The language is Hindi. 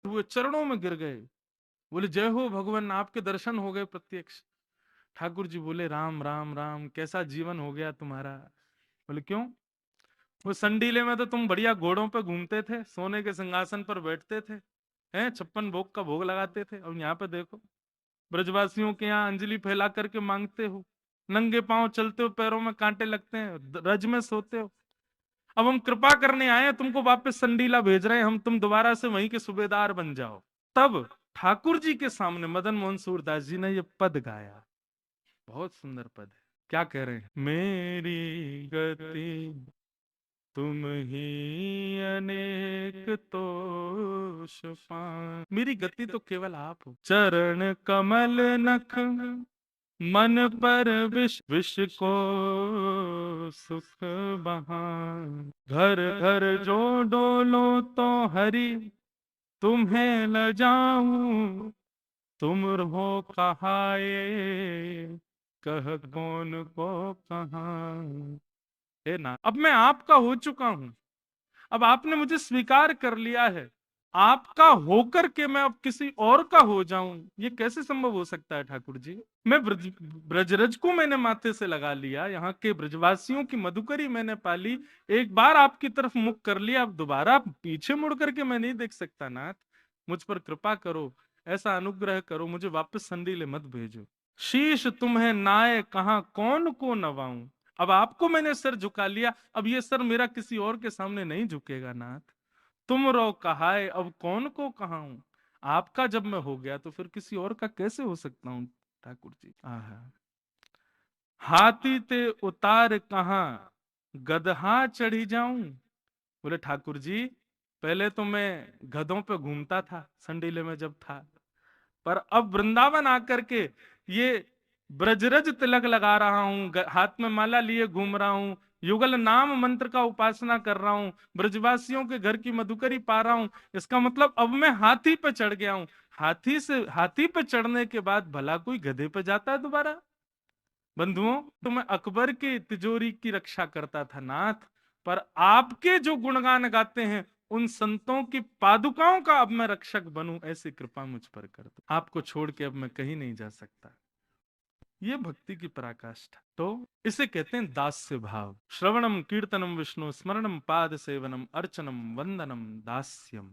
तो वो चरणों में गिर गए, बोले जय हो भगवान, आपके दर्शन हो गए प्रत्यक्ष। ठाकुर जी बोले राम राम राम, कैसा जीवन हो गया तुम्हारा। बोले क्यों? वो संडीले में तो तुम बढ़िया घोड़ों पे घूमते थे, सोने के सिंहासन पर बैठते थे, हैं 56 भोग का भोग लगाते थे, और यहाँ पे देखो ब्रजवासियों के यहाँ अंजलि फैला करके मांगते हो, नंगे पांव चलते हो, पैरों में कांटे लगते हैं, रज में सोते हो। अब हम कृपा करने आए हैं, तुमको वापस संडीला भेज रहे हैं, हम तुम दोबारा से वहीं के सूबेदार बन जाओ। तब ठाकुर जी के सामने मदन मोहन सूरदास जी ने ये पद गाया, बहुत सुंदर पद है। क्या कह रहे हैं? मेरी गति तुम ही अनेक तोष पान, मेरी गति तो केवल आप हो। चरण कमल नख मन पर विष विष को सुख बहान, घर घर जो डोलो तो हरि तुम्हें ल जाऊं, तुम हो कहाए कह कौन को कहाँ। हे ना, अब मैं आपका हो चुका हूं, अब आपने मुझे स्वीकार कर लिया है, आपका होकर के मैं अब किसी और का हो जाऊं, ये कैसे संभव हो सकता है ठाकुर जी? मैं ब्रजरज को मैंने माथे से लगा लिया, यहाँ के ब्रजवासियों की मधुकरी मैंने पाली, एक बार आपकी तरफ मुख कर लिया, अब दोबारा पीछे मुड़ करके मैं नहीं देख सकता। नाथ मुझ पर कृपा करो, ऐसा अनुग्रह करो, मुझे वापस संडीले मत भेजो। शीश तुम्हें नाय कहां कौन को नवाऊं, अब आपको मैंने सर झुका लिया, अब ये सर मेरा किसी और के सामने नहीं झुकेगा। नाथ तुम रो कहाए अब कौन को कहाऊं, आपका जब मैं हो गया तो फिर किसी और का कैसे हो सकता हूं ठाकुर जी। आहा, हाथी ते उतार कहां गदहा चढ़ी जाऊं। बोले ठाकुर जी, पहले तो मैं गधों पे घूमता था संडीले में जब था, पर अब वृंदावन आकर के ये ब्रजरज तिलक लगा रहा हूं, हाथ में माला लिए घूम रहा हूं, युगल नाम मंत्र का उपासना कर रहा हूं, ब्रजवासियों के घर की मधुकरी पा रहा हूं, इसका मतलब अब मैं हाथी पे चढ़ गया हूं। हाथी पे चढ़ने के बाद भला कोई गधे पे जाता है दोबारा? बंधुओं, तो मैं अकबर की तिजोरी की रक्षा करता था नाथ, पर आपके जो गुणगान गाते हैं उन संतों की पादुकाओं का अब मैं रक्षक बनूं, ऐसी कृपा मुझ पर कर दो। आपको छोड़ के अब मैं कहीं नहीं जा सकता। ये भक्ति की पराकाष्ठा, तो इसे कहते हैं दास्य भाव। श्रवणम कीर्तनम विष्णु स्मरणम पाद सेवनम अर्चनम वंदनम दास्यम।